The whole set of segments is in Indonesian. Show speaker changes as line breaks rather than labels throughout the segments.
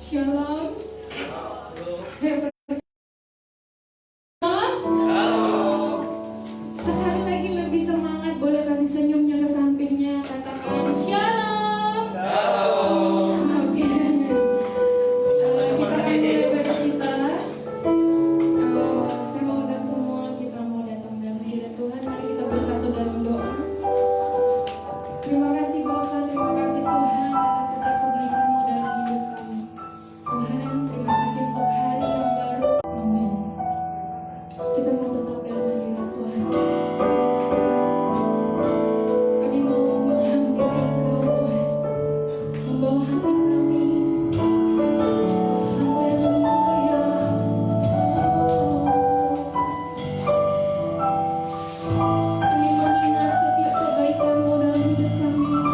Shalom. Saya sekali lagi lebih semangat, boleh kasih senyumnya ke sampingnya, katakan Shalom. Oke. Kita akan mulai bercerita. Saya mau undang semua kita mau datang dalam hadirat Tuhan. Mari kita bersatu dalam doa. Terima kasih Bapa, terima kasih Tuhan atas setiap kebaikan-Mu dalam hidup kami. Tuhan, terima kasih untuk hari yang baru. Amin. Kita mau tetap dalam hadirat Tuhan. Kami mau menghampiri Engkau Tuhan, membawa hati kami. Haleluya. Kami mengingat setiap kebaikan-Mu dalam hidup kami. Kami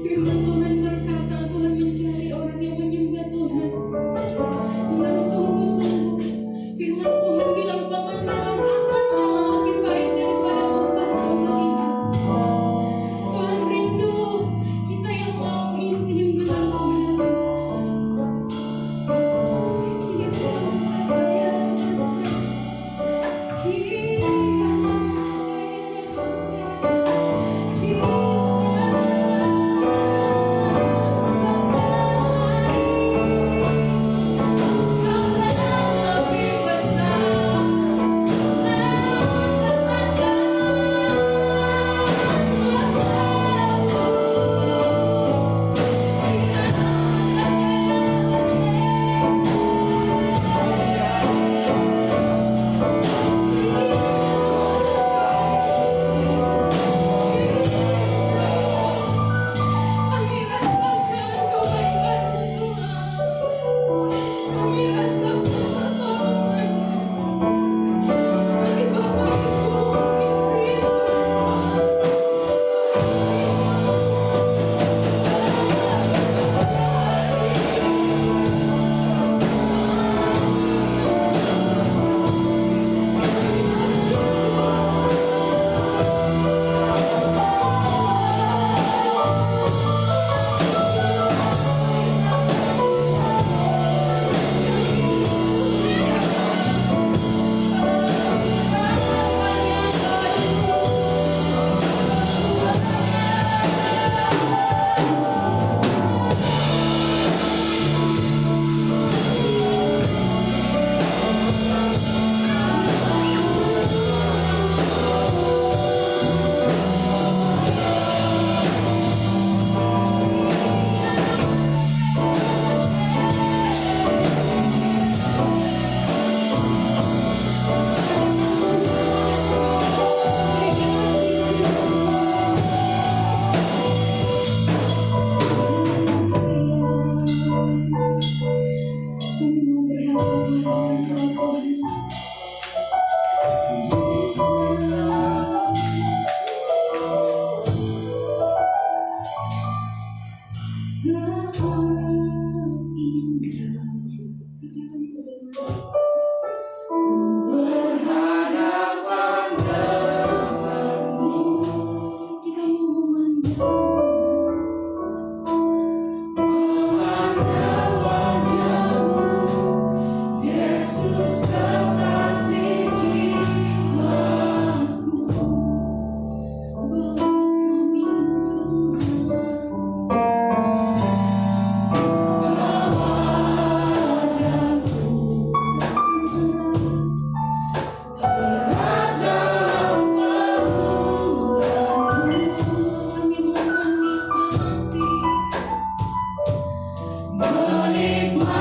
Firman Tuhan berkata, Tuhan mencari orang yang menyembah Tuhan dengan sungguh-sungguh. Firman Tuhan bilang, pengenalan akan Allah lebih baik daripada korban sembelihan. Tuhan rindu kita yang mau intim dengan Tuhan. Kami rasakan kebaikan Tuhan. Kami rasakan pertolongan-Mu. Kami Bapa Ibu pimpin kami mau berhadapan dengan Tuhan. Saat indah berhadapan denganmu, kita mau memandang wajah-Mu, Yesus kekasih jiwaku. Bawa kami Tuhan. Menikmati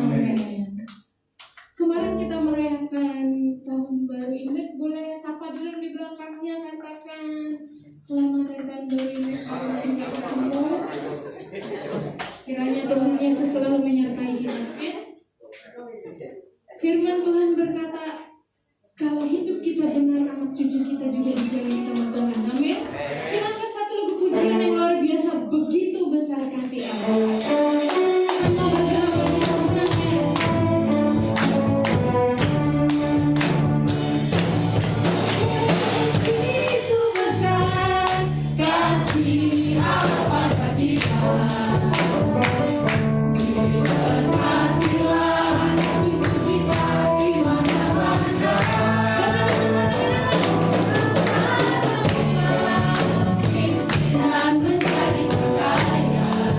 Amin. Kemarin kita merayakan tahun baru Imlek, boleh sapa dulu yang di belakangnya, katakan selamat hari tahun baru Imlek. Mungkin nggak ketemu, kiranya Tuhan Yesus selalu menyertai kita. Firman Tuhan berkata, kalau hidup kita benar, anak cucu kita juga dijamin sama Tuhan. Amin. Kita angkat satu lagu pujian yang luar biasa, begitu besar kasih Allah. Sama bergerak bagi Tuhan, yes. Begitu besar kasih Allah pada kita. Diberkatilah hidup kita di mana-mana. Kemiskinan menjadi kekayaan.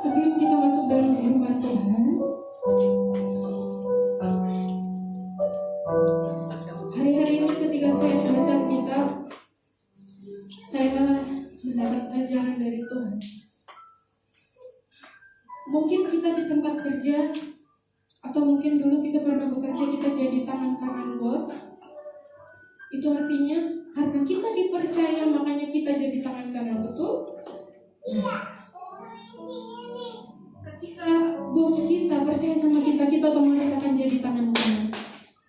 Sebelum kita masuk dalam firman Tuhan, hari-hari ini ketika saya membaca kitab, saya mendapat ajaran dari Tuhan. Mungkin kita di tempat kerja, atau mungkin dulu kita pernah bekerja, kita jadi tangan kanan bos. Itu artinya karena kita dipercaya, makanya kita jadi tangan kanan, betul? Ketika bos kita percaya sama kita, kita otomatis akan jadi tangan kanan.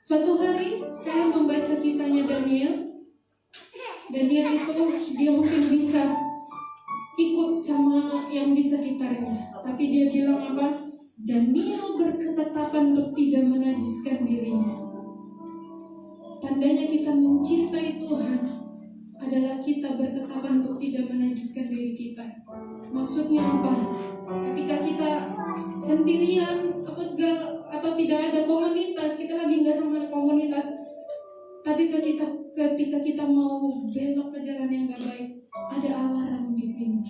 Suatu hari saya membaca kisahnya Daniel. Daniel itu dia mungkin bisa ikut sama yang di sekitarnya, tapi dia bilang apa? Daniel berketetapan untuk tidak menajiskan dirinya. Tandanya kita mencintai Tuhan adalah kita berketetapan untuk tidak menajiskan diri kita. Maksudnya apa? Ketika kita sendirian atau tidak ada komunitas, kita lagi nggak sama komunitas, tapi ketika kita mau belok ke jalan yang gak baik, ada alarm di sini.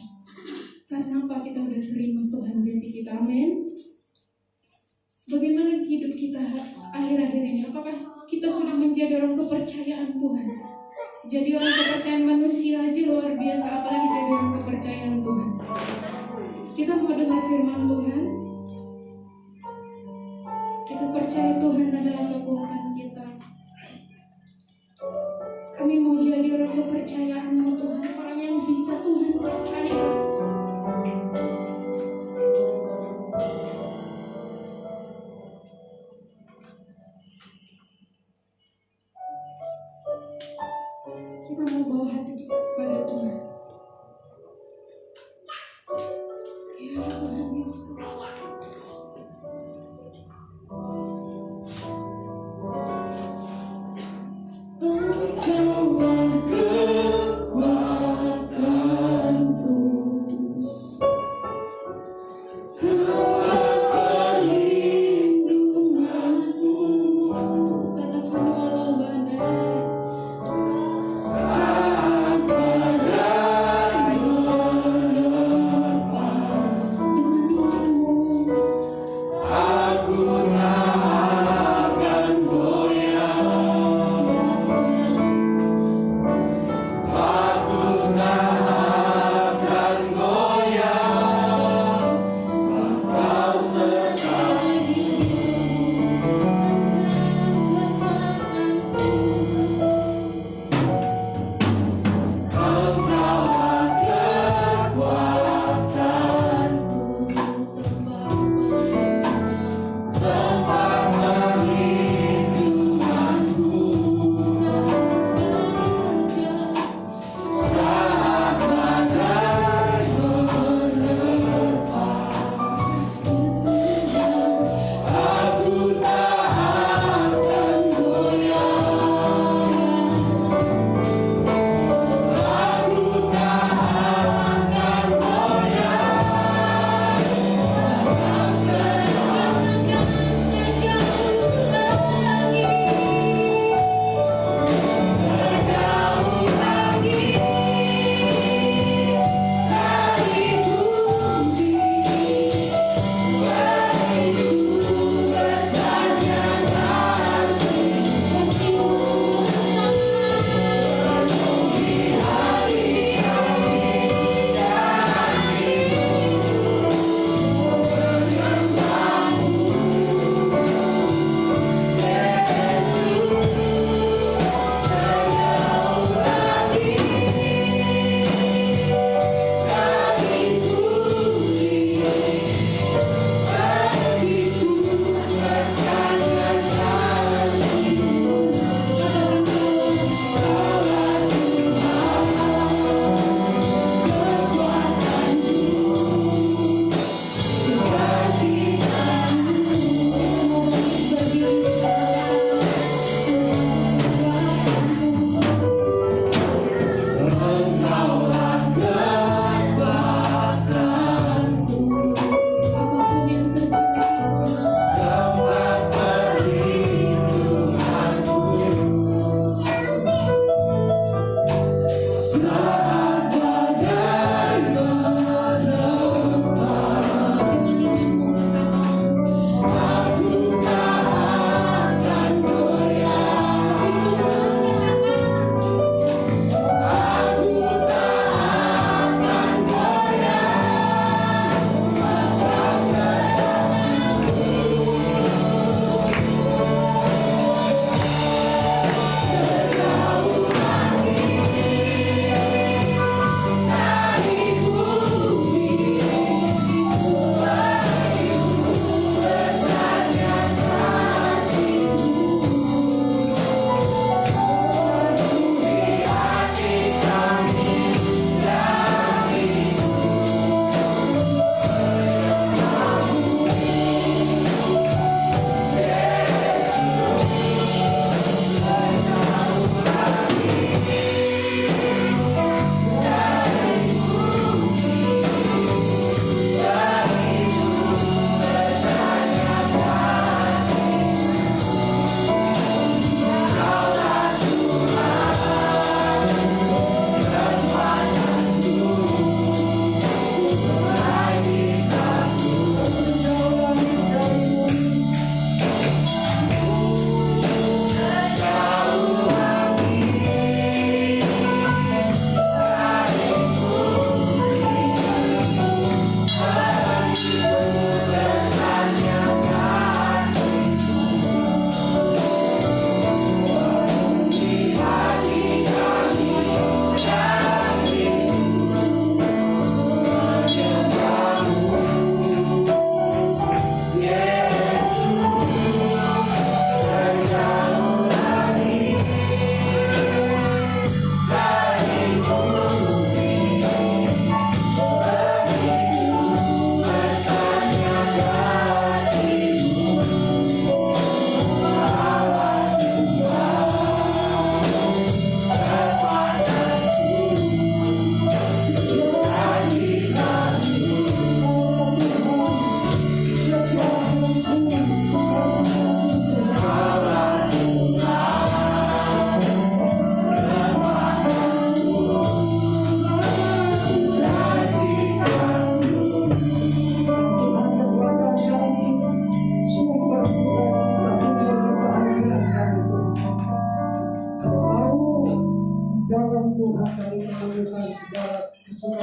Karena apa? Kita udah terima Tuhan jadi kita, amin. Bagaimana hidup kita akhir-akhir ini? Apakah kita sudah menjadi orang kepercayaan Tuhan? Jadi orang kepercayaan manusia aja luar biasa, apalagi jadi orang kepercayaan Tuhan. Kita mau dengar firman Tuhan. Kita percaya Tuhan adalah kekuatan kita. Kami mau jadi orang kepercayaan-Mu Tuhan, orang yang bisa Tuhan percaya. Kita mau bawa hati pada Tuhan. Ya Tuhan Yesus.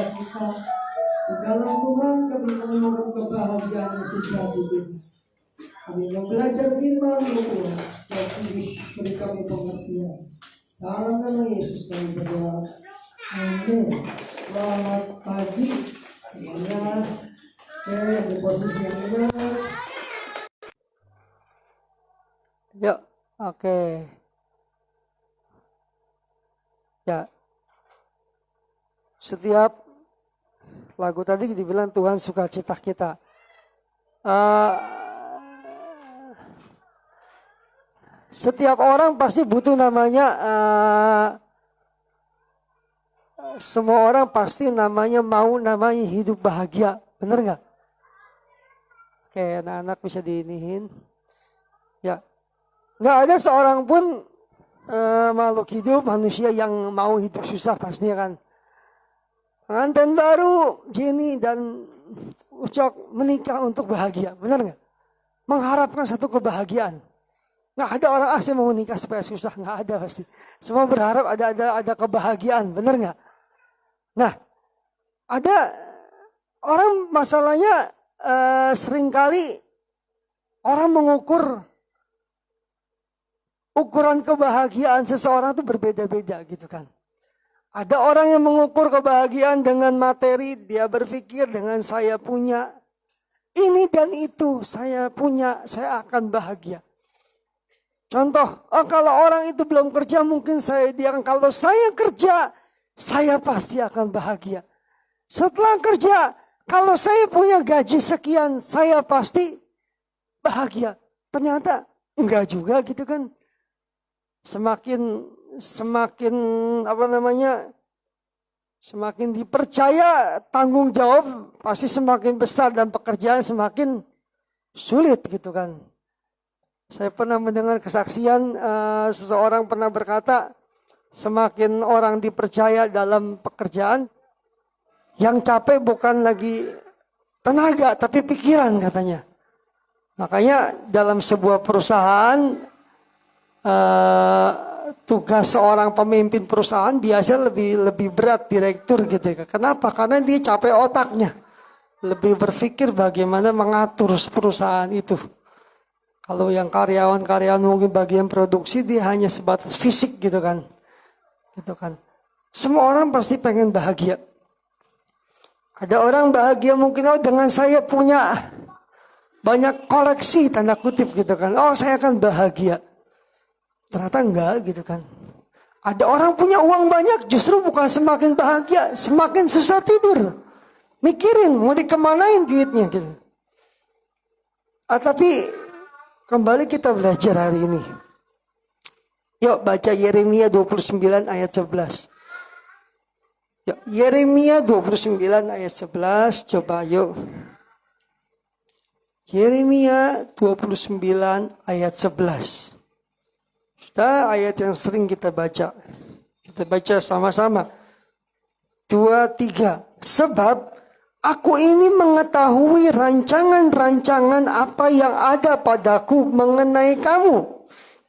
sukacita. Di dalam Tuhan kami menemukan kebahagiaan yang sejati itu. Kami yang belajar firman-Mu Tuhan, dan beri kami pengertian. Dalam nama Yesus kami berdoa. Amin. Selamat pagi semuanya. Oke, di posisi yang benar.
Yuk, oke. Ya, setiap lagu tadi dibilang Tuhan sukacita kita. Setiap orang pasti butuh namanya, semua orang pasti namanya hidup bahagia, bener nggak? Oke, anak-anak bisa diinihin. Ya, nggak ada seorang pun makhluk hidup manusia yang mau hidup susah pasti kan. Pengantin baru Jenny dan Ucok menikah untuk bahagia, benar nggak? Mengharapkan satu kebahagiaan. Nggak ada orang asing mau menikah supaya susah, nggak ada pasti. Semua berharap ada kebahagiaan, benar nggak? Nah, ada orang masalahnya seringkali orang mengukur ukuran kebahagiaan seseorang itu berbeda-beda gitu kan. Ada orang yang mengukur kebahagiaan dengan materi, dia berpikir dengan saya punya ini dan itu, saya punya, saya akan bahagia. Contoh, kalau orang itu belum kerja mungkin dia kalau saya kerja, saya pasti akan bahagia. Setelah kerja, kalau saya punya gaji sekian, saya pasti bahagia. Ternyata enggak juga gitu kan. Semakin semakin dipercaya tanggung jawab pasti semakin besar dan pekerjaan semakin sulit gitu kan. Saya pernah mendengar kesaksian seseorang pernah berkata, semakin orang dipercaya dalam pekerjaan, yang capek bukan lagi tenaga tapi pikiran katanya. Makanya dalam sebuah perusahaan, tugas seorang pemimpin perusahaan biasa lebih berat direktur gitu ya. Kenapa? Karena dia capek otaknya. Lebih berpikir bagaimana mengatur perusahaan itu. Kalau yang karyawan mungkin bagian produksi dia hanya sebatas fisik gitu kan. Gitu kan. Semua orang pasti pengen bahagia. Ada orang bahagia mungkin dengan saya punya banyak koleksi tanda kutip gitu kan. Oh, saya akan bahagia. Ternyata enggak gitu kan. Ada orang punya uang banyak justru bukan semakin bahagia, semakin susah tidur. Mikirin mau dikemanain duitnya gitu. Tapi kembali kita belajar hari ini. Yuk baca Yeremia 29 ayat 11. Yuk, Yeremia 29 ayat 11, coba yuk. Yeremia 29 ayat 11. Ayat yang sering kita baca. Kita baca sama-sama. 2, 3. Sebab aku ini mengetahui rancangan-rancangan apa yang ada padaku mengenai kamu.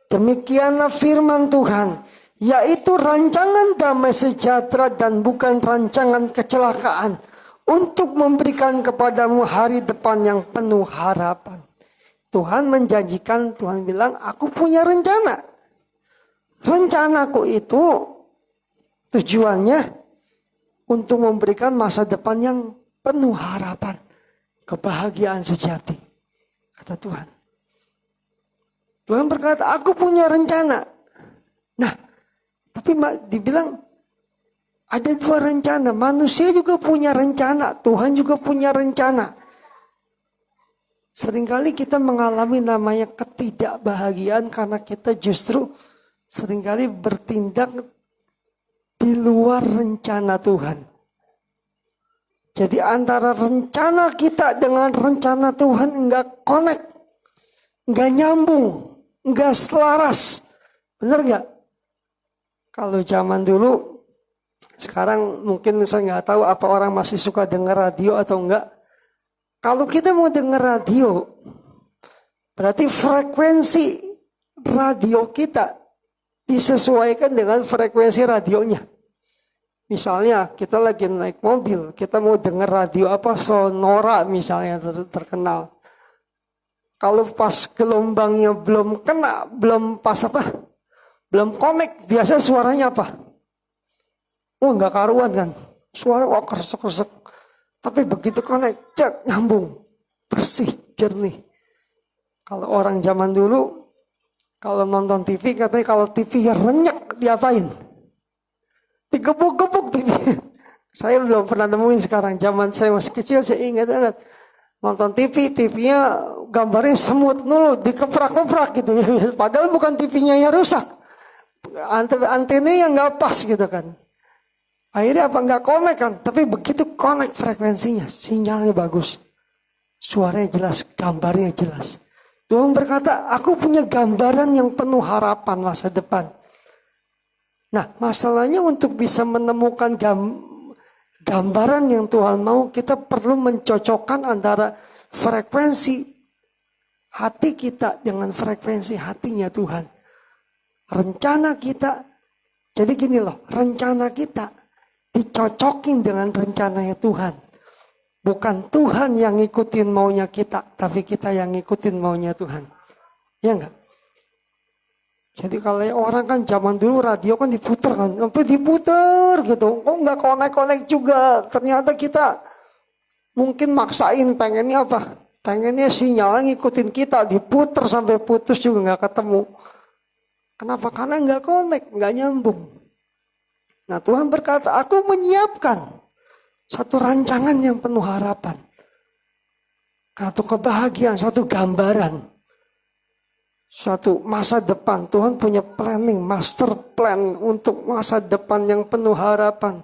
Demikianlah firman Tuhan. Yaitu rancangan damai sejahtera dan bukan rancangan kecelakaan. Untuk memberikan kepadamu hari depan yang penuh harapan. Tuhan menjanjikan, Tuhan bilang, aku punya rencana. Rencanaku itu tujuannya untuk memberikan masa depan yang penuh harapan. Kebahagiaan sejati. Kata Tuhan. Tuhan berkata, aku punya rencana. Nah, tapi dibilang ada dua rencana. Manusia juga punya rencana. Tuhan juga punya rencana. Seringkali kita mengalami namanya ketidakbahagiaan karena kita justru seringkali bertindak di luar rencana Tuhan. Jadi antara rencana kita dengan rencana Tuhan enggak connect, enggak nyambung, enggak selaras. Benar enggak? Kalau zaman dulu, sekarang mungkin saya enggak tahu apa orang masih suka dengar radio atau enggak. Kalau kita mau dengar radio, berarti frekuensi radio kita disesuaikan dengan frekuensi radionya. Misalnya kita lagi naik mobil, kita mau dengar radio apa Sonora misalnya terkenal. Kalau pas gelombangnya belum kena, belum pas belum connect, biasa suaranya apa? Oh nggak karuan kan, suara keresek-keresek. Tapi begitu connect, cek nyambung, bersih, jernih. Kalau orang zaman dulu, kalau nonton TV katanya kalau TV ya renyek diapain? Digebuk-gebuk TV. Saya belum pernah nemuin sekarang. Zaman saya masih kecil saya ingat banget. Nonton TV, TV-nya gambarnya semut dulu, dikeprak-keprak gitu ya. Padahal bukan TV-nya yang rusak. Antenanya nggak pas gitu kan. Akhirnya apa nggak connect kan. Tapi begitu connect frekuensinya, sinyalnya bagus. Suaranya jelas, gambarnya jelas. Tuhan berkata, aku punya gambaran yang penuh harapan masa depan. Nah, masalahnya untuk bisa menemukan gambaran yang Tuhan mau, kita perlu mencocokkan antara frekuensi hati kita dengan frekuensi hatinya Tuhan. Rencana kita, jadi gini loh, rencana kita dicocokin dengan rencananya Tuhan. Bukan Tuhan yang ngikutin maunya kita, tapi kita yang ngikutin maunya Tuhan. Ya enggak? Jadi kalau orang kan zaman dulu radio kan diputer kan, sampai diputer gitu. Oh nggak connect juga. Ternyata kita mungkin maksain pengennya apa? Pengennya sinyal ngikutin kita, diputer sampai putus juga nggak ketemu. Kenapa? Karena nggak connect, nggak nyambung. Nah Tuhan berkata, aku menyiapkan satu rancangan yang penuh harapan. Satu kebahagiaan, satu gambaran. Suatu masa depan, Tuhan punya planning, master plan untuk masa depan yang penuh harapan.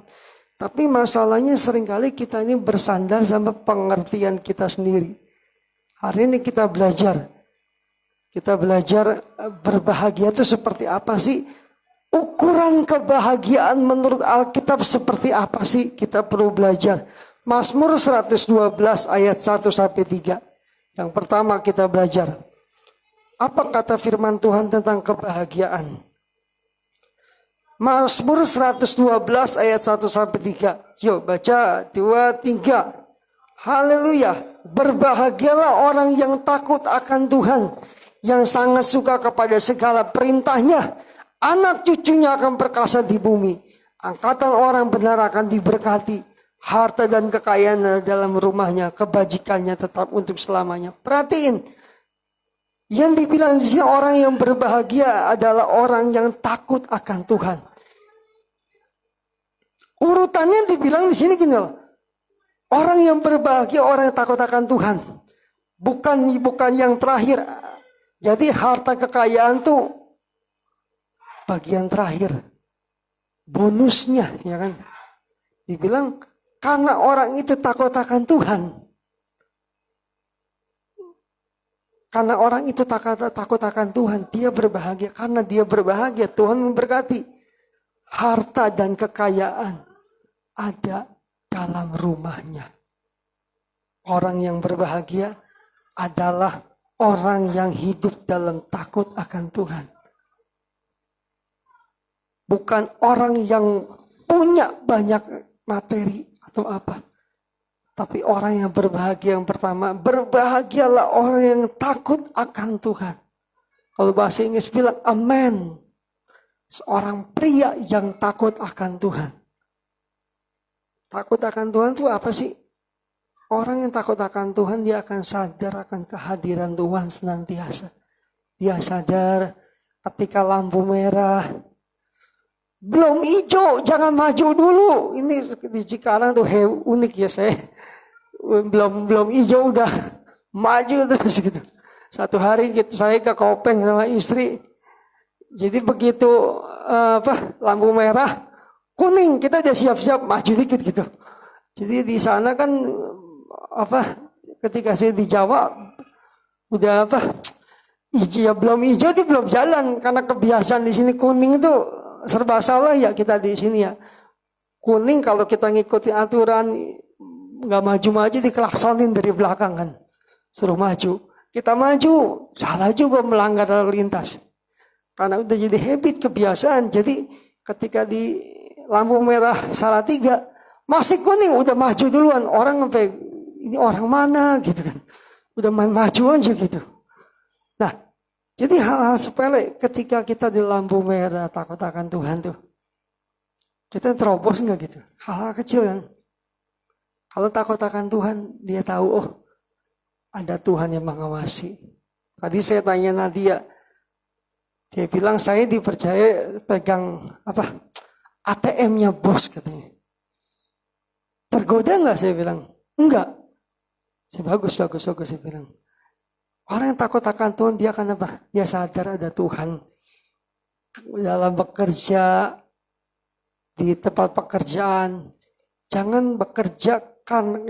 Tapi masalahnya seringkali kita ini bersandar sama pengertian kita sendiri. Hari ini kita belajar berbahagia itu seperti apa sih? Ukuran kebahagiaan menurut Alkitab seperti apa sih? Kita perlu belajar. Mazmur 112 ayat 1-3. Yang pertama kita belajar. Apa kata firman Tuhan tentang kebahagiaan? Mazmur 112 ayat 1-3. Yuk baca 2, 3. Haleluya. Berbahagialah orang yang takut akan Tuhan, yang sangat suka kepada segala perintahnya. Anak cucunya akan perkasa di bumi. Angkatan orang benar akan diberkati. Harta dan kekayaan dalam rumahnya, kebajikannya tetap untuk selamanya. Perhatiin. Yang dibilang di sini orang yang berbahagia adalah orang yang takut akan Tuhan. Urutannya dibilang di sini gini loh. Orang yang berbahagia, orang yang takut akan Tuhan. Bukan yang terakhir. Jadi harta kekayaan tuh bagian terakhir. Bonusnya, ya kan? Dibilang karena orang itu takut akan Tuhan. Karena orang itu takut akan Tuhan, dia berbahagia. Karena dia berbahagia, Tuhan memberkati. Harta dan kekayaan ada dalam rumahnya. Orang yang berbahagia adalah orang yang hidup dalam takut akan Tuhan. Bukan orang yang punya banyak materi atau apa. Tapi orang yang berbahagia yang pertama, berbahagialah orang yang takut akan Tuhan. Kalau bahasa Inggris bilang, amen. Seorang pria yang takut akan Tuhan. Takut akan Tuhan itu apa sih? Orang yang takut akan Tuhan, dia akan sadar akan kehadiran Tuhan senantiasa. Dia sadar ketika lampu merah, belum hijau, jangan maju dulu. Ini di Cikarang tuh unik ya saya. Belum hijau udah maju terus gitu. Satu hari saya ke Kopeng sama istri. Jadi begitu lampu merah kuning, kita udah siap-siap maju dikit gitu. Jadi di sana kan ketika saya di Jawa udah hijau, belum hijau itu belum jalan karena kebiasaan di sini kuning itu serba salah ya kita di sini ya. Kuning kalau kita ngikuti aturan nggak maju-maju dikelaksonin dari belakang kan. Suruh maju. Kita maju, salah juga melanggar lalu lintas. Karena udah jadi habit kebiasaan. Jadi ketika di lampu merah Salatiga masih kuning udah maju duluan. Orang sampai ini orang mana gitu kan. Udah main maju aja gitu. Nah, jadi hal-hal sepele ketika kita di lampu merah takut akan Tuhan tuh. Kita terobos enggak gitu. Hal-hal kecil kan. Kalau takut akan Tuhan, dia tahu oh ada Tuhan yang mengawasi. Tadi saya tanya Nadia, dia bilang saya dipercaya pegang ATM-nya bos katanya. Tergoda enggak saya bilang? Enggak. Saya bagus saya bilang. Orang yang takut akan Tuhan dia akan apa? Dia sadar ada Tuhan dalam bekerja di tempat pekerjaan. Jangan bekerja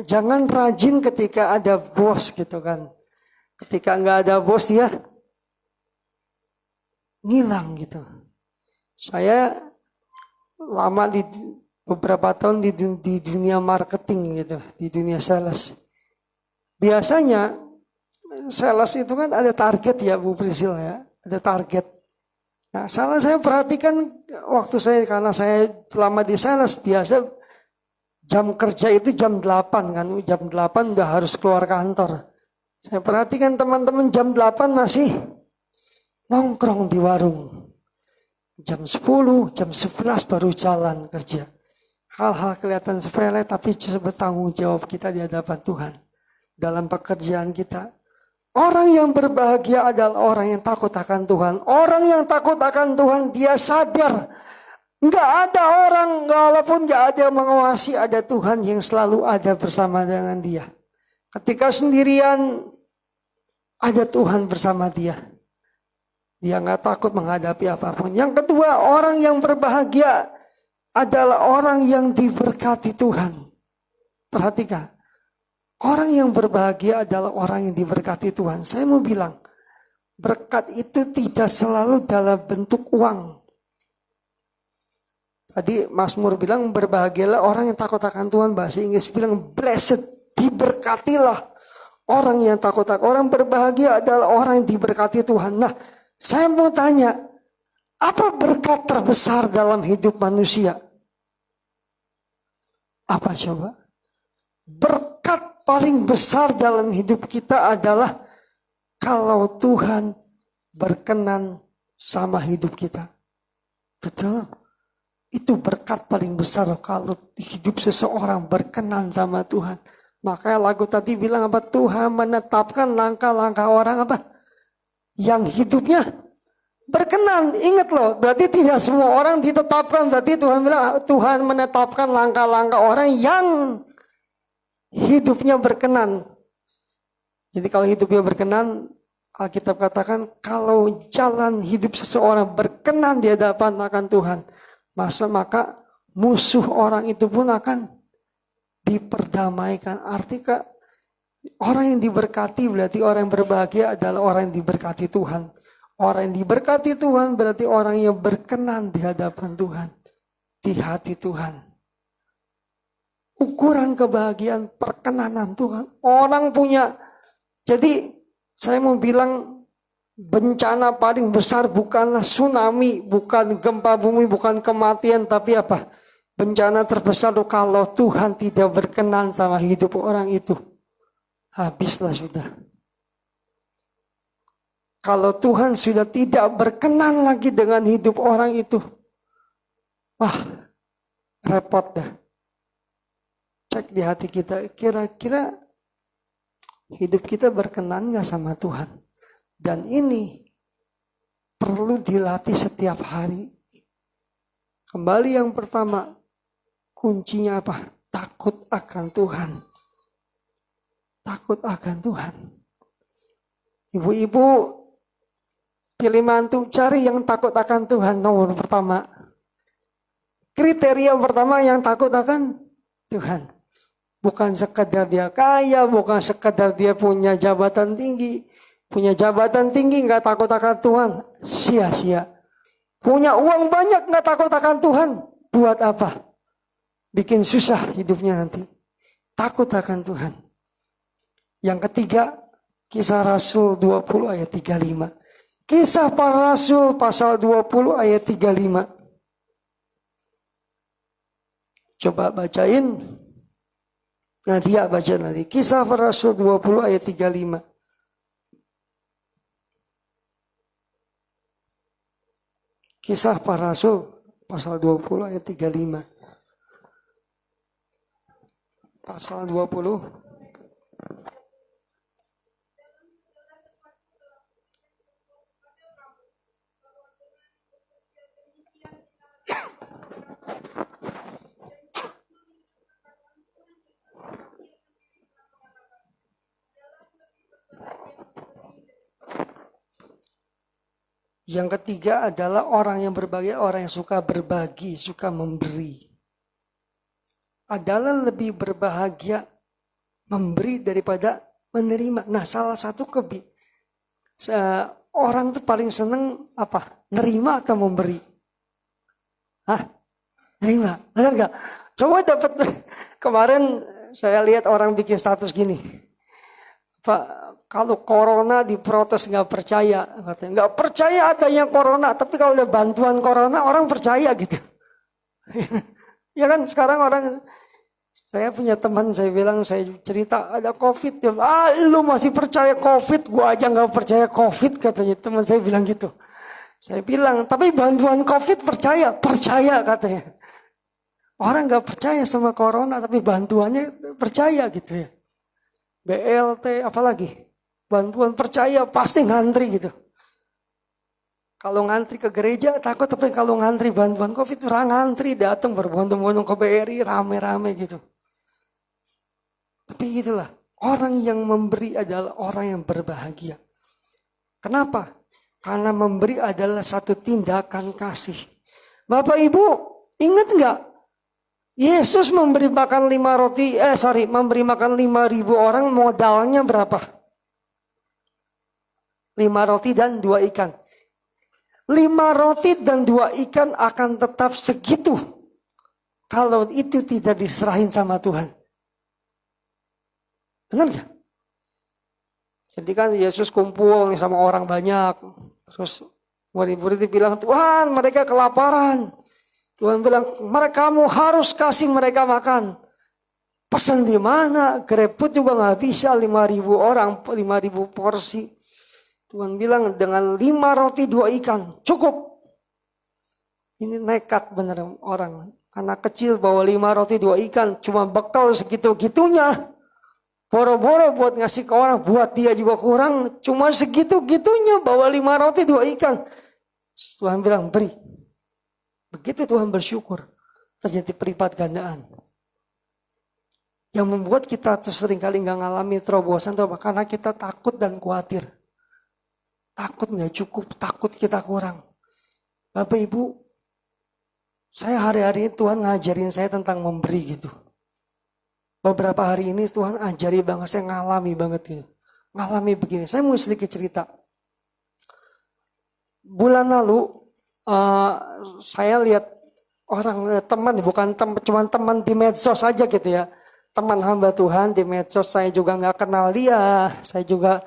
jangan rajin ketika ada bos gitu kan. Ketika enggak ada bos dia ngilang gitu. Saya lama di beberapa tahun di dunia marketing gitu, di dunia sales. Biasanya sales itu kan ada target ya Bu Priscil ya, ada target. Nah, saya perhatikan waktu karena saya lama di sales biasa jam kerja itu jam 8 kan, jam 8 udah harus keluar kantor. Saya perhatikan teman-teman jam 8 masih nongkrong di warung. Jam 10, jam 11 baru jalan kerja. Hal-hal kelihatan sepele tapi bertanggung jawab kita di hadapan Tuhan. Dalam pekerjaan kita. Orang yang berbahagia adalah orang yang takut akan Tuhan. Orang yang takut akan Tuhan dia sadar. Enggak ada orang, walaupun enggak ada yang mengawasi, ada Tuhan yang selalu ada bersama dengan dia. Ketika sendirian, ada Tuhan bersama dia. Dia enggak takut menghadapi apapun. Yang kedua, orang yang berbahagia adalah orang yang diberkati Tuhan. Perhatikan. Orang yang berbahagia adalah orang yang diberkati Tuhan. Saya mau bilang, berkat itu tidak selalu dalam bentuk uang. Tadi Mazmur bilang berbahagialah orang yang takut akan Tuhan. Bahasa Inggris bilang blessed, diberkatilah orang yang takut akan. Orang berbahagia adalah orang yang diberkati Tuhan. Nah, saya mau tanya, apa berkat terbesar dalam hidup manusia? Apa coba? Berkat paling besar dalam hidup kita adalah kalau Tuhan berkenan sama hidup kita. Betul? Itu berkat paling besar kalau hidup seseorang berkenan sama Tuhan. Makanya lagu tadi bilang apa? Tuhan menetapkan langkah-langkah orang apa? Yang hidupnya berkenan. Ingat loh, berarti tidak semua orang ditetapkan. Berarti Tuhan bilang Tuhan menetapkan langkah-langkah orang yang hidupnya berkenan. Jadi kalau hidupnya berkenan, Alkitab katakan kalau jalan hidup seseorang berkenan di hadapan akan Tuhan, maka musuh orang itu pun akan diperdamaikan. Artinya orang yang diberkati berarti orang yang berbahagia adalah orang yang diberkati Tuhan. Orang yang diberkati Tuhan berarti orang yang berkenan di hadapan Tuhan, di hati Tuhan. Ukuran kebahagiaan perkenanan Tuhan. Orang punya. Jadi saya mau bilang bencana paling besar bukanlah tsunami, bukan gempa bumi, bukan kematian, tapi apa? Bencana terbesar kalau Tuhan tidak berkenan sama hidup orang itu. Habislah sudah. Kalau Tuhan sudah tidak berkenan lagi dengan hidup orang itu. Wah, repot dah. Cek di hati kita, kira-kira hidup kita berkenan gak sama Tuhan? Dan ini perlu dilatih setiap hari. Kembali yang pertama, kuncinya apa? Takut akan Tuhan. Takut akan Tuhan. Ibu-ibu pilih mantu, cari yang takut akan Tuhan. Nomor pertama. Kriteria pertama yang takut akan Tuhan. Bukan sekedar dia kaya, bukan sekedar dia punya jabatan tinggi. Punya jabatan tinggi gak takut akan Tuhan, sia-sia. Punya uang banyak gak takut akan Tuhan, buat apa? Bikin susah hidupnya nanti. Takut akan Tuhan. Yang ketiga, Kisah Rasul 20 ayat 35. Kisah para Rasul pasal 20 ayat 35. Coba bacain. Nadia baca nanti. Kisah Para Rasul 20 ayat 35. Kisah Para Rasul pasal 20 ayat 35. Pasal 20. Yang ketiga adalah orang yang berbagi, orang yang suka berbagi, suka memberi. Adalah lebih berbahagia memberi daripada menerima. Nah, salah satu orang tuh paling seneng apa? Nerima atau memberi? Hah? Nerima, benar nggak? Coba dapat kemarin saya lihat orang bikin status gini. Pak, kalau corona diprotes nggak percaya, katanya nggak percaya adanya corona, tapi kalau ada bantuan corona orang percaya gitu. Ya kan sekarang orang, saya punya teman, saya bilang, saya cerita ada COVID, dia, lu masih percaya COVID, gua aja nggak percaya COVID, katanya teman saya bilang gitu. Saya bilang, tapi bantuan COVID percaya katanya. Orang nggak percaya sama corona, tapi bantuannya percaya gitu ya. BLT apalagi bantuan percaya pasti ngantri gitu. Kalau ngantri ke gereja takut, tapi kalau ngantri bantuan COVID orang ngantri datang berbondong-bondong ke BRI rame-rame gitu. Tapi itulah orang yang memberi adalah orang yang berbahagia. Kenapa? Karena memberi adalah satu tindakan kasih. Bapak Ibu ingat nggak? Yesus memberi makan 5.000 orang, modalnya berapa? 5 roti dan 2 ikan. 5 roti dan 2 ikan akan tetap segitu kalau itu tidak diserahin sama Tuhan. Benar gak? Jadi kan Yesus kumpul sama orang banyak. Terus murid-murid bilang, Tuhan mereka kelaparan. Tuhan bilang, kamu harus kasih mereka makan. Pesan di mana? GrabFood juga nggak bisa 5.000 orang, 5.000 porsi. Tuhan bilang dengan 5 roti 2 ikan cukup. Ini nekat bener orang. Anak kecil bawa 5 roti 2 ikan, cuma bekal segitu-gitunya. Boro-boro buat ngasih ke orang, buat dia juga kurang. Cuma segitu-gitunya bawa 5 roti 2 ikan. Tuhan bilang beri. Begitu Tuhan bersyukur, terjadi pelipat gandaan. Yang membuat kita tuh seringkali nggak ngalami terobosan tuh karena kita takut dan khawatir. Takut nggak cukup, takut kita kurang. Bapak Ibu, saya hari-hari Tuhan ngajarin saya tentang memberi gitu. Beberapa hari ini Tuhan ajari banget, saya ngalami banget gitu. Ngalami begini, saya mau sedikit cerita. Bulan lalu, saya lihat orang teman, bukan cuma teman di medsos saja gitu ya. Teman hamba Tuhan di medsos, saya juga nggak kenal dia, saya juga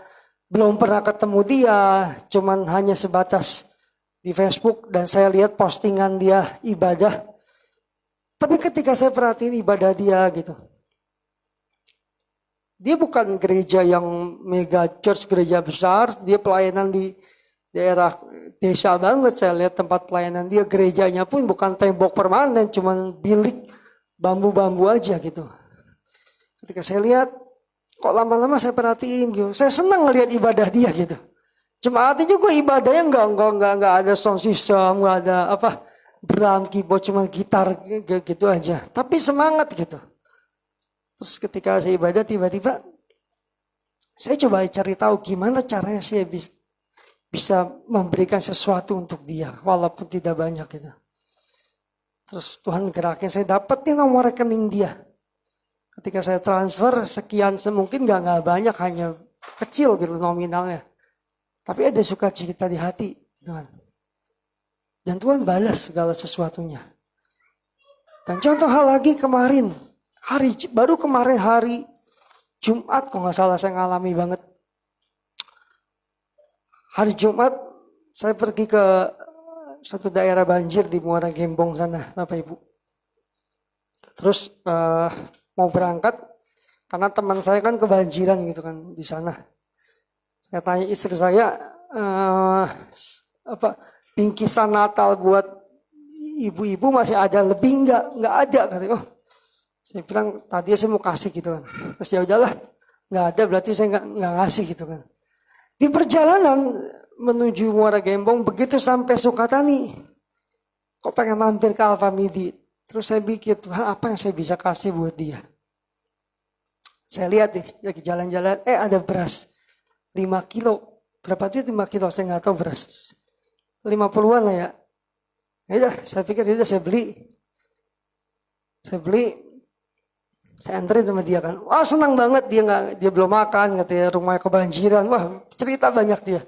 belum pernah ketemu dia, cuman hanya sebatas di Facebook dan saya lihat postingan dia ibadah. Tapi ketika saya perhatiin ibadah dia gitu, dia bukan gereja yang mega church, gereja besar, dia pelayanan di daerah desa banget. Saya lihat tempat pelayanan dia, gerejanya pun bukan tembok permanen, cuman bilik bambu-bambu aja gitu. Ketika saya lihat, kok lama-lama saya perhatiin gitu, saya senang ngelihat ibadah dia gitu. Cuma artinya gue ibadahnya enggak ada sound system, enggak ada drum, keyboard, cuma gitar gitu aja. Tapi semangat gitu. Terus ketika saya ibadah tiba-tiba saya coba cari tahu gimana caranya saya bisa memberikan sesuatu untuk dia walaupun tidak banyak gitu. Terus Tuhan gerakin, saya dapetin nomor rekening dia. Ketika saya transfer sekian, mungkin nggak banyak, hanya kecil gitu nominalnya. Tapi ada sukacita di hati Tuhan. Dan Tuhan balas segala sesuatunya. Dan contoh hal lagi kemarin, baru kemarin hari Jumat, kalau nggak salah saya ngalami banget. Hari Jumat saya pergi ke satu daerah banjir di Muara Gembong sana, Bapak Ibu. Terus mau berangkat karena teman saya kan kebanjiran gitu kan di sana. Saya tanya istri saya bingkisan Natal buat ibu-ibu masih ada lebih enggak? Enggak ada katanya. Oh, saya bilang tadi saya mau kasih gitu kan. Terus ya udahlah, enggak ada berarti saya enggak ngasih gitu kan. Di perjalanan menuju Muara Gembong begitu sampai Sukatani, kok pengen mampir ke Alfamidi. Terus saya pikir, Tuhan apa yang saya bisa kasih buat dia? Saya lihat nih, lagi jalan-jalan, ada beras 5 kilo. Berapa itu 5 kilo? Saya nggak tahu beras. 50-an lah ya. Ya udah, saya pikir ya udah saya beli. Saya anterin sama dia kan. Wah senang banget dia belum makan, katanya rumahnya kebanjiran. Wah cerita banyak dia.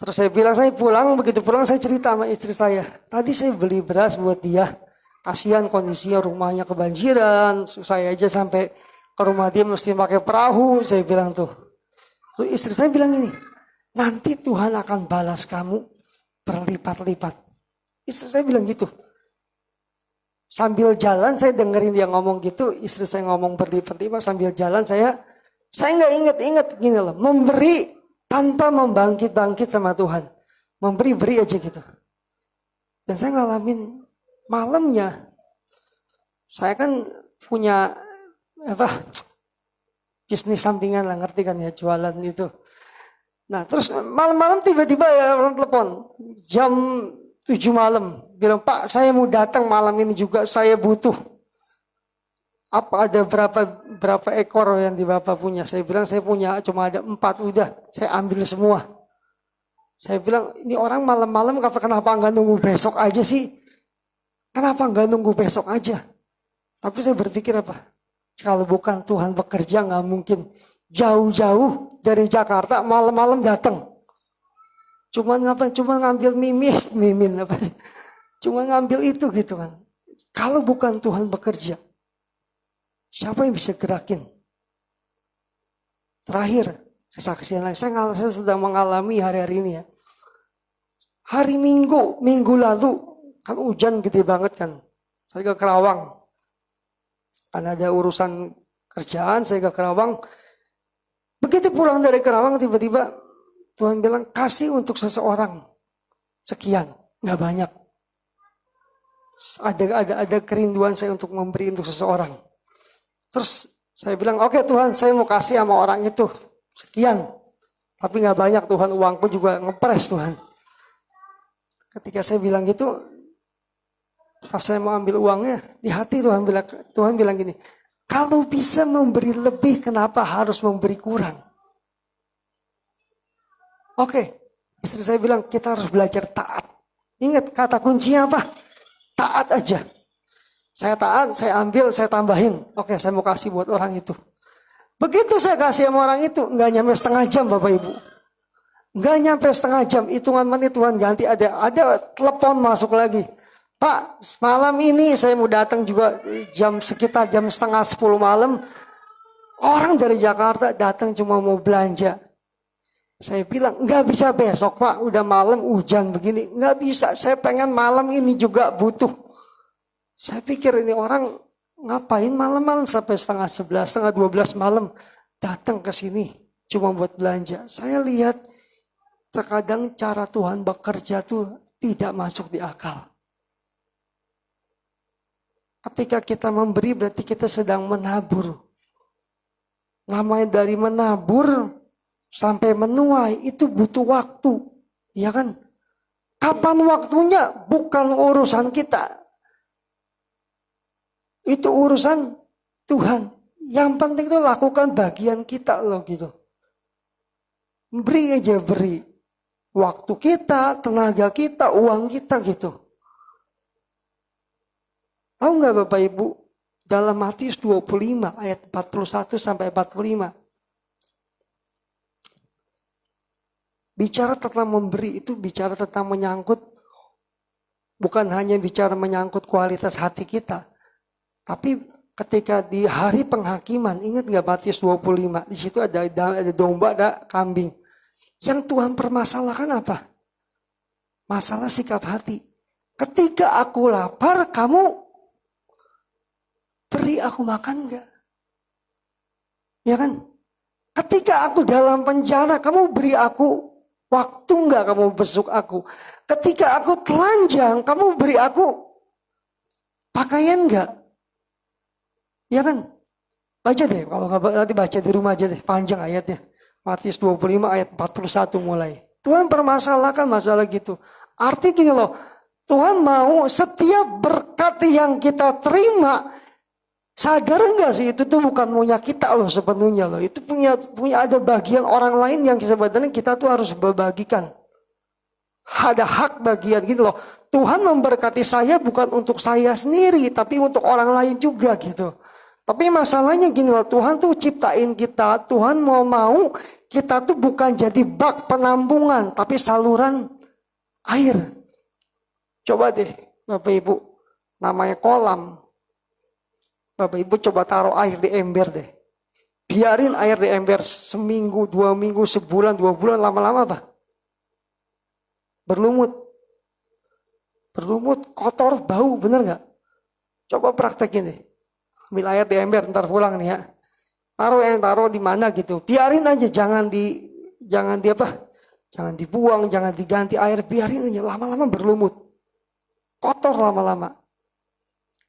Terus saya bilang saya pulang, begitu pulang saya cerita sama istri saya. Tadi saya beli beras buat dia. Kasihan kondisinya rumahnya kebanjiran. Saya aja sampai ke rumah dia mesti pakai perahu. Saya bilang tuh. Terus istri saya bilang ini. Nanti Tuhan akan balas kamu berlipat-lipat. Istri saya bilang gitu. Sambil jalan saya dengerin dia ngomong gitu. Istri saya ngomong berlipat-lipat. Sambil jalan saya nggak inget gini loh. Memberi tanpa membangkit-bangkit sama Tuhan. Memberi aja gitu. Dan saya ngalamin malamnya. Saya kan punya bisnis sampingan lah, ngerti kan ya, jualan itu. Nah terus malam-malam tiba-tiba ya orang telepon. Jam 7 malam. Bilang, Pak saya mau datang malam ini juga, saya butuh. Apa ada berapa ekor yang di Bapak punya? Saya bilang saya punya cuma ada 4, udah saya ambil semua. Saya bilang ini orang malam-malam kenapa nggak nunggu besok aja sih? Kenapa nggak nunggu besok aja? Tapi saya berpikir apa? Kalau bukan Tuhan bekerja nggak mungkin jauh-jauh dari Jakarta malam-malam datang. Cuma ngambil mimin apa? Cuma ngambil itu gitu kan. Kalau bukan Tuhan bekerja, siapa yang bisa gerakin? Terakhir, kesaksian lain. Saya sedang mengalami hari-hari ini ya. Hari Minggu lalu, kan hujan gede banget kan. Saya ke Kerawang. Karena ada urusan kerjaan, saya ke Kerawang. Begitu pulang dari Kerawang, tiba-tiba Tuhan bilang, kasih untuk seseorang. Sekian, gak banyak. Ada kerinduan saya untuk memberi untuk seseorang. Terus saya bilang, oke Tuhan, saya mau kasih sama orang itu. Sekian. Tapi gak banyak Tuhan, uangku juga ngepres Tuhan. Ketika saya bilang gitu, pas saya mau ambil uangnya, di hati Tuhan bilang gini, kalau bisa memberi lebih, kenapa harus memberi kurang? Oke, istri saya bilang, kita harus belajar taat. Ingat kata kuncinya apa? Taat aja. Saya taat, saya ambil, saya tambahin. Oke, saya mau kasih buat orang itu. Begitu saya kasih sama orang itu, nggak nyampe setengah jam Bapak Ibu. Nggak nyampe setengah jam, hitungan menit Tuhan ganti, ada telepon masuk lagi. Pak, malam ini saya mau datang juga sekitar jam setengah 10 malam. Orang dari Jakarta datang cuma mau belanja. Saya bilang, nggak bisa besok Pak, udah malam hujan begini. Nggak bisa, saya pengen malam ini juga butuh. Saya pikir ini orang ngapain malam-malam sampai setengah 11, setengah 12 malam datang ke sini cuma buat belanja. Saya lihat terkadang cara Tuhan bekerja tuh tidak masuk di akal. Ketika kita memberi berarti kita sedang menabur. Namanya dari menabur sampai menuai itu butuh waktu. Ya kan? Kapan waktunya? Bukan urusan kita. Itu urusan Tuhan. Yang penting itu lakukan bagian kita loh gitu. Beri aja beri. Waktu kita, tenaga kita, uang kita gitu. Tahu nggak Bapak Ibu? Dalam Matius 25 ayat 41 sampai 45. Bicara tentang memberi itu bicara tentang menyangkut. Bukan hanya bicara menyangkut kualitas hati kita. Tapi ketika di hari penghakiman, ingat nggak Matius 25? Di situ ada domba, ada kambing. Yang Tuhan permasalahkan apa? Masalah sikap hati. Ketika aku lapar, kamu beri aku makan enggak? Ya kan? Ketika aku dalam penjara, kamu beri aku waktu enggak kamu besuk aku? Ketika aku telanjang, kamu beri aku pakaian enggak? Ya kan? Baca deh, kalau nggak nanti baca di rumah aja deh, panjang ayatnya. Matius 25 ayat 41 mulai. Tuhan permasalahkan masalah gitu. Arti gini loh, Tuhan mau setiap berkat yang kita terima, sadar enggak sih itu tuh bukan maunya kita loh sepenuhnya loh. Itu punya ada bagian orang lain yang sebenarnya kita tuh harus berbagikan. Ada hak bagian gitu loh. Tuhan memberkati saya bukan untuk saya sendiri, tapi untuk orang lain juga gitu. Tapi masalahnya gini loh, Tuhan tuh ciptain kita, Tuhan mau kita tuh bukan jadi bak penampungan, tapi saluran air. Coba deh Bapak Ibu, namanya kolam. Bapak Ibu coba taruh air di ember deh. Biarin air di ember seminggu, 2 minggu, sebulan, 2 bulan, lama-lama apa? Berlumut. Berlumut, kotor, bau, bener gak? Coba praktekin deh. Ambil air di ember, ntar pulang nih ya. Taruh di mana gitu. Biarin aja, jangan dibuang, jangan diganti air, biarin aja. Lama-lama berlumut. Kotor lama-lama.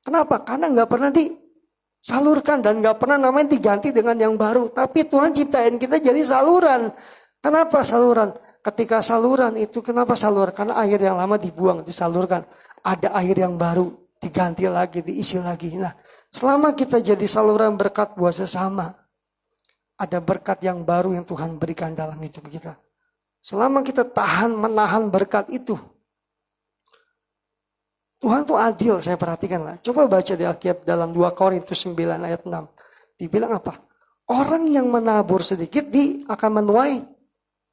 Kenapa? Karena nggak pernah disalurkan dan nggak pernah namanya diganti dengan yang baru. Tapi Tuhan ciptain kita jadi saluran. Kenapa saluran? Ketika saluran itu, kenapa saluran? Karena air yang lama dibuang, disalurkan. Ada air yang baru, diganti lagi, diisi lagi. Nah, selama kita jadi saluran berkat buat sesama, ada berkat yang baru yang Tuhan berikan dalam hidup kita. Selama kita menahan berkat itu, Tuhan tuh adil, saya perhatikan lah. Coba baca di Alkitab dalam 2 Korintus 9 ayat 6. Dibilang apa? Orang yang menabur sedikit akan menuai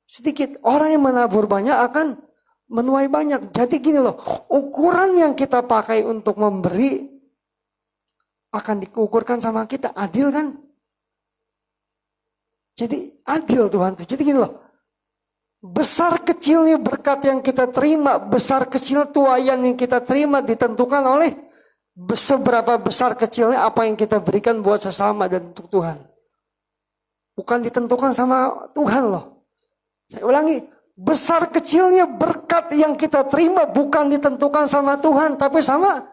sedikit. Orang yang menabur banyak akan menuai banyak. Jadi gini loh, ukuran yang kita pakai untuk memberi akan diukurkan sama kita. Adil kan? Jadi adil Tuhan tuh. Jadi gini loh, besar kecilnya berkat yang kita terima, besar kecil tuaian yang kita terima ditentukan oleh seberapa besar kecilnya apa yang kita berikan buat sesama dan untuk Tuhan. Bukan ditentukan sama Tuhan loh. Saya ulangi, besar kecilnya berkat yang kita terima bukan ditentukan sama Tuhan, tapi sama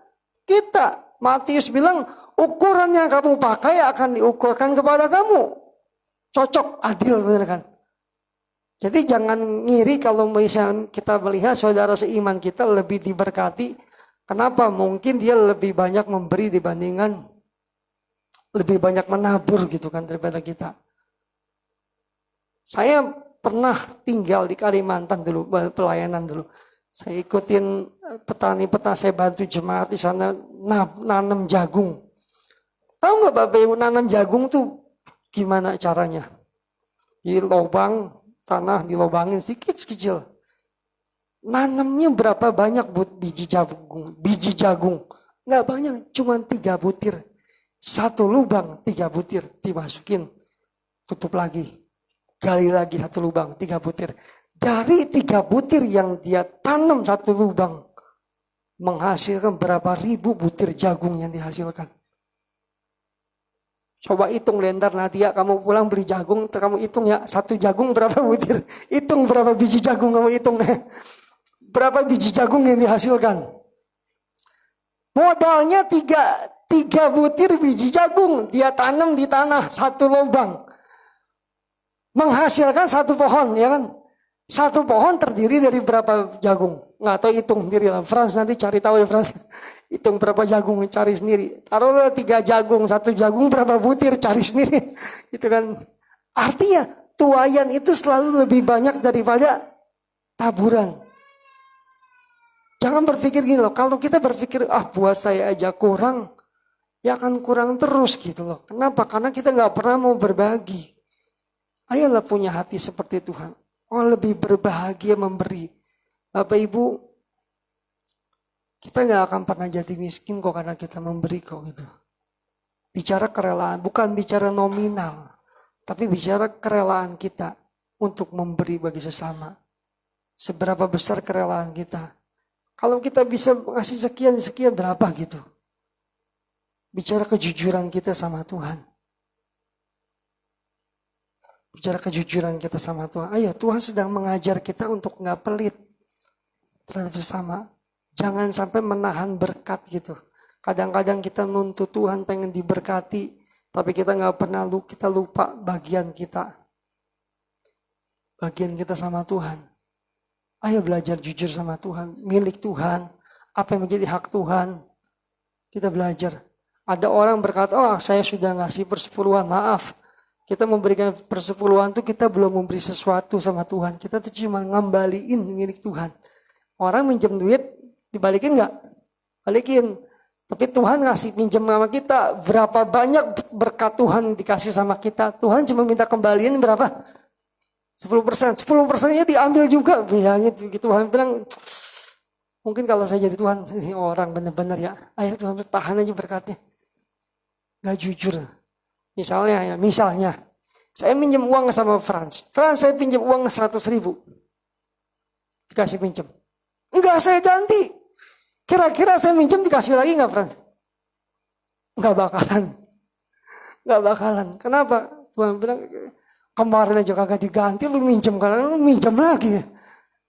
kita. Matius bilang, ukuran yang kamu pakai akan diukurkan kepada kamu. Cocok, adil, benar kan? Jadi jangan ngiri kalau misalnya kita melihat saudara seiman kita lebih diberkati. Kenapa? Mungkin dia lebih banyak memberi dibandingkan lebih banyak menabur gitu kan daripada kita. Saya pernah tinggal di Kalimantan dulu, pelayanan dulu. Saya ikutin petani-petani, saya bantu jemaat di sana nanam jagung. Tahu nggak Bapak Ibu nanam jagung tuh gimana caranya? Di lubang tanah dilobangin sedikit kecil. Nanamnya berapa banyak biji jagung? Biji jagung nggak banyak, cuma 3 butir. 1 lubang 3 butir dimasukin, tutup lagi. Gali lagi 1 lubang, 3 butir. Dari 3 butir yang dia tanam 1 lubang, menghasilkan berapa ribu butir jagung yang dihasilkan. Coba hitung lentar Nadia, kamu pulang beli jagung, kamu hitung ya, 1 jagung berapa butir. Hitung berapa biji jagung, kamu hitung. Berapa biji jagung yang dihasilkan. Modalnya 3 butir biji jagung, dia tanam di tanah 1 lubang. Menghasilkan 1 pohon, ya kan? 1 pohon terdiri dari berapa jagung? Nggak tahu, hitung sendiri lah. Frans nanti cari tahu ya Frans. Hitung berapa jagung, cari sendiri. Taruhlah 3 jagung, 1 jagung berapa butir, cari sendiri. Itu kan. Artinya tuaian itu selalu lebih banyak daripada taburan. Jangan berpikir gini loh. Kalau kita berpikir buat saya aja kurang, ya akan kurang terus gitu loh. Kenapa? Karena kita nggak pernah mau berbagi. Ayolah punya hati seperti Tuhan. Oh, lebih berbahagia memberi. Bapak Ibu, kita gak akan pernah jadi miskin kok karena kita memberi kok gitu. Bicara kerelaan, bukan bicara nominal. Tapi bicara kerelaan kita untuk memberi bagi sesama. Seberapa besar kerelaan kita. Kalau kita bisa ngasih sekian berapa gitu. bicara kejujuran kita sama Tuhan. Bicara kejujuran kita sama Tuhan. Ayo, Tuhan sedang mengajar kita untuk nggak pelit terhadap sesama. Jangan sampai menahan berkat gitu. Kadang-kadang kita nuntut Tuhan pengen diberkati, tapi kita nggak pernah kita lupa bagian kita. Bagian kita sama Tuhan. Ayo belajar jujur sama Tuhan. Milik Tuhan. Apa yang menjadi hak Tuhan. Kita belajar. Ada orang berkata, oh saya sudah ngasih persepuluhan, maaf. Kita memberikan persepuluhan itu kita belum memberi sesuatu sama Tuhan. Kita tuh cuma ngembaliin milik Tuhan. Orang minjem duit, dibalikin nggak? Balikin. Tapi Tuhan ngasih pinjam sama kita. Berapa banyak berkat Tuhan dikasih sama kita. Tuhan cuma minta kembaliin berapa? 10%. 10%-nya diambil juga. Bilangnya Tuhan bilang, mungkin kalau saya jadi Tuhan, ini orang benar-benar ya. Akhirnya Tuhan tahan aja berkatnya. Gak jujur. Misalnya, saya minjem uang sama Frans. Frans, saya pinjam uang 100.000. Dikasih pinjam. Enggak, saya ganti. Kira-kira saya minjem dikasih lagi enggak, Frans? Enggak bakalan. Enggak bakalan. Kenapa? Tuhan bilang, kemarin aja kagak diganti, lu minjem. Karena lu minjem lagi.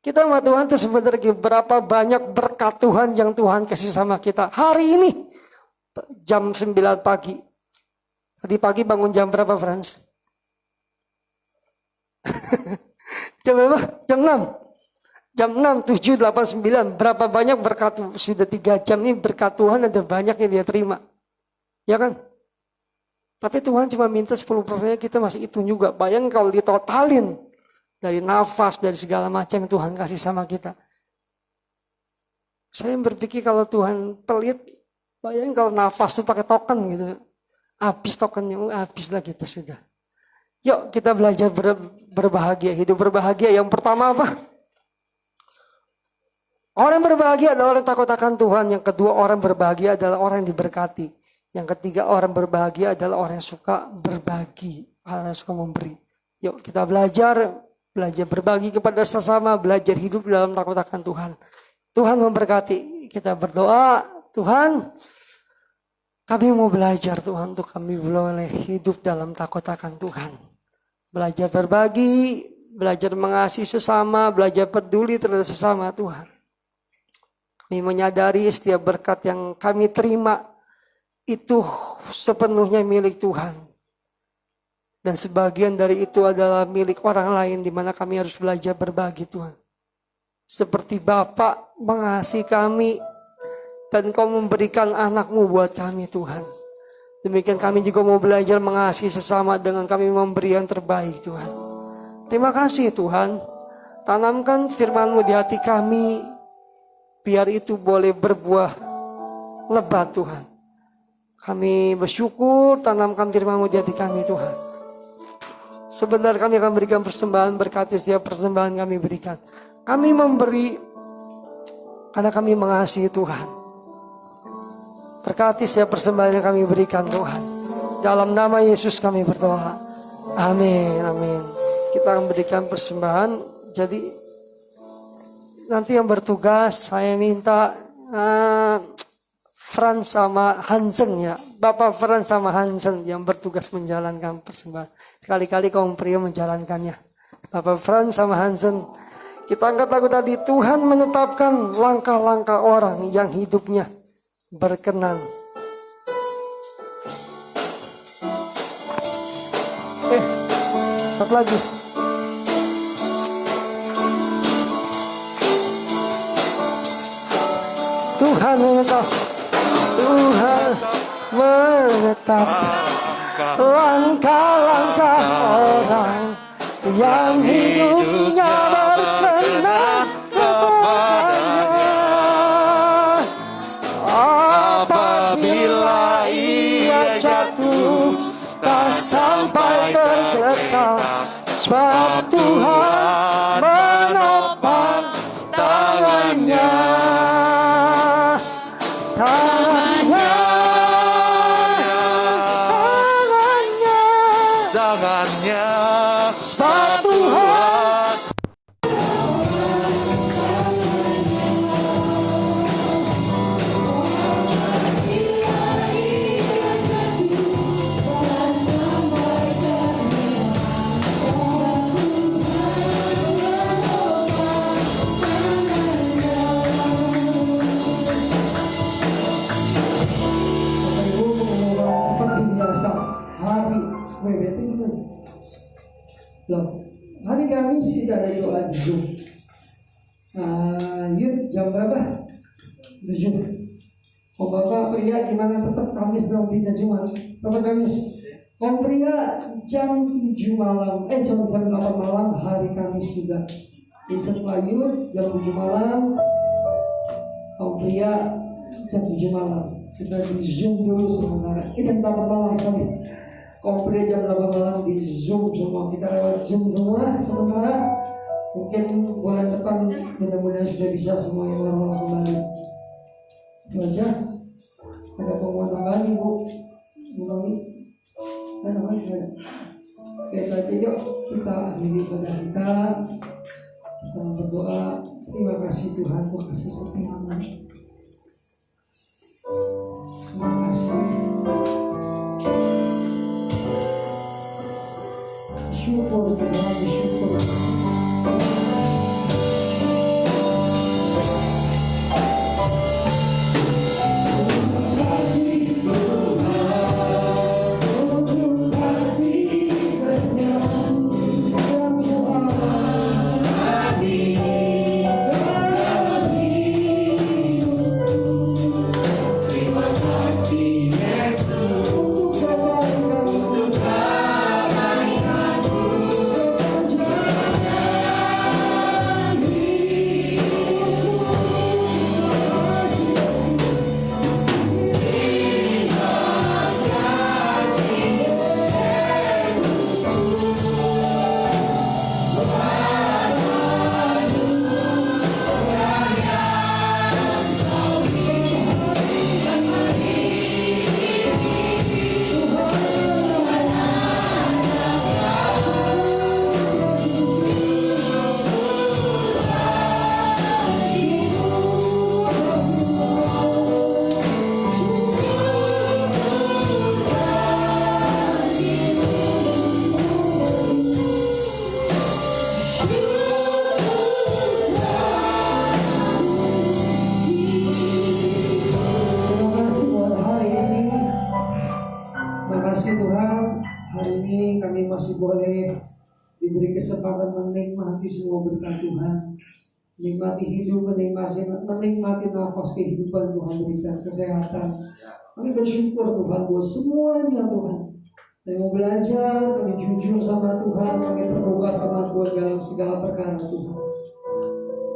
Kita sama Tuhan itu sebenarnya berapa banyak berkat Tuhan yang Tuhan kasih sama kita. Hari ini, jam 9 pagi. Tadi pagi bangun jam berapa, Frans? Jam berapa? Jam 6. Jam 6, 7, 8, 9. Berapa banyak berkat, sudah 3 jam ini berkat Tuhan ada banyak yang dia terima. Ya kan? Tapi Tuhan cuma minta 10%-nya kita masih itu juga. Bayang kalau ditotalin. Dari nafas, dari segala macam yang Tuhan kasih sama kita. Saya berpikir kalau Tuhan pelit, bayang kalau nafas itu pakai token gitu. Habis tokennya, habislah kita sudah. Yuk kita belajar berbahagia, hidup berbahagia. Yang pertama apa? Orang berbahagia adalah orang yang takut akan Tuhan. Yang kedua, orang berbahagia adalah orang yang diberkati. Yang ketiga, orang berbahagia adalah orang yang suka berbagi, orang yang suka memberi. Yuk kita belajar berbagi kepada sesama, belajar hidup dalam takut akan Tuhan. Tuhan memberkati. Kita berdoa, Tuhan, kami mau belajar Tuhan untuk kami boleh hidup dalam takut akan Tuhan. Belajar berbagi, belajar mengasihi sesama, belajar peduli terhadap sesama Tuhan. Kami menyadari setiap berkat yang kami terima itu sepenuhnya milik Tuhan. Dan sebagian dari itu adalah milik orang lain di mana kami harus belajar berbagi Tuhan. Seperti Bapa mengasihi kami dan Kau memberikan anak-Mu buat kami Tuhan. Demikian kami juga mau belajar mengasihi sesama dengan kami memberi yang terbaik Tuhan. Terima kasih Tuhan. Tanamkan firman-Mu di hati kami. Biar itu boleh berbuah lebat Tuhan. Kami bersyukur tanamkan firman-Mu di hati kami Tuhan. Sebentar kami akan berikan persembahan, berkati setiap persembahan kami berikan. Kami memberi karena kami mengasihi Tuhan. Berkati setiap persembahan yang kami berikan Tuhan. Dalam nama Yesus kami berdoa. Amin, amin. Kita akan berikan persembahan. Jadi nanti yang bertugas saya minta Frans sama Hansen ya. Bapak Frans sama Hansen yang bertugas menjalankan persembahan. Sekali-kali kaum pria menjalankannya. Bapak Frans sama Hansen. Kita angkat lagu tadi. Tuhan menetapkan langkah-langkah orang yang hidupnya berkenan. Satu lagi. Tuhan menetap langkah-langkah orang yang hidupnya berkenan kepadanya. Apabila ia jatuh tak sampai tergeletak, sebab Tuhan menopang tangannya.
Tangannya,
sebab Tuhan
hari berarti itu loh, hari Kamis tidak ada doa di Zoom. Yuk jam berapa? 7. Oh Bapak pria gimana tetap Kamis dong pindah Jumat? Bapak Kamis. Oh pria jam 7 malam, jam 8 malam hari Kamis juga. Di setelah yuk jam 7 malam. Oh pria jam 7 malam. Kita di Zoom dulu sementara. Jam 8 malam kali. Oh pria jam 8 malam di Zoom semua. Kita lewat Zoom semua sementara. Mungkin bulan depan mudah-mudahan sudah bisa semua yang normal kembali. Itu aja. Ada pengumuman tambahan Ibu Bumi? Ada. Oke, berarti yuk kita akhiri pada kita berdoa. Terima kasih Tuhan, terima kasih setiamu. Terima kasih. Syukur Tuhan, syukur. Boleh diberi kesempatan menikmati semua berkat Tuhan, menikmati hidup, menikmati nafas kehidupan Tuhan, berikan kesehatan. Kami bersyukur Tuhan buat semuanya Tuhan. Kami mau belajar, kami jujur sama Tuhan, kami terbuka sama Tuhan dalam segala perkara Tuhan.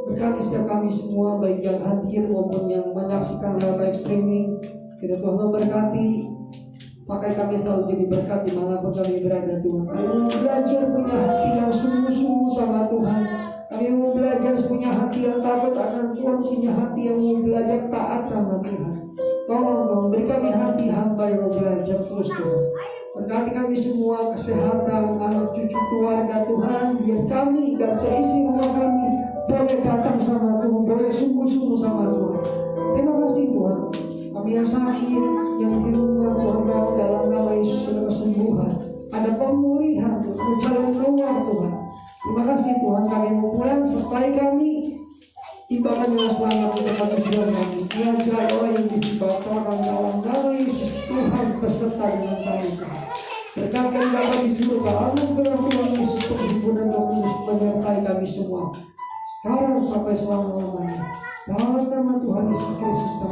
Berkati setiap kami semua, baik yang hadir maupun yang menyaksikan lewat live streaming. Kita Tuhan memberkati. Pakai kami selalu jadi berkat dimanapun kami berada Tuhan. Kami mau belajar punya hati yang sungguh-sungguh sama Tuhan. Kami mau belajar punya hati yang takut akan Tuhan, punya hati yang mau belajar taat sama Tuhan. Tolong beri kami hati hamba yang mau belajar terus Tuhan. Berkati kami semua kesehatan, anak cucu keluarga Tuhan. Biar kami dan seisi rumah kami boleh datang sama Tuhan, boleh sungguh-sungguh sama Tuhan. Terima kasih Tuhan. Kami yang sakit, yang di rumah Tuhan, dalam nama Yesus ada kesembuhan, ada pemulihan, ada jalan keluar Tuhan. Terima kasih Tuhan, kami mau pulang, sertai kami, tibakan yang selamat untuk tujuan kami. Ya jalan yang dibawa kawan-kawan nama Yesus, Tuhan beserta dengan kami. Berkatkan Bapa di surga, anugerah Tuhan Yesus, penghimpunan Roh Kudus menyertai kami semua, sekarang sampai selama-lamanya. Dalam nama Tuhan Yesus Kristus.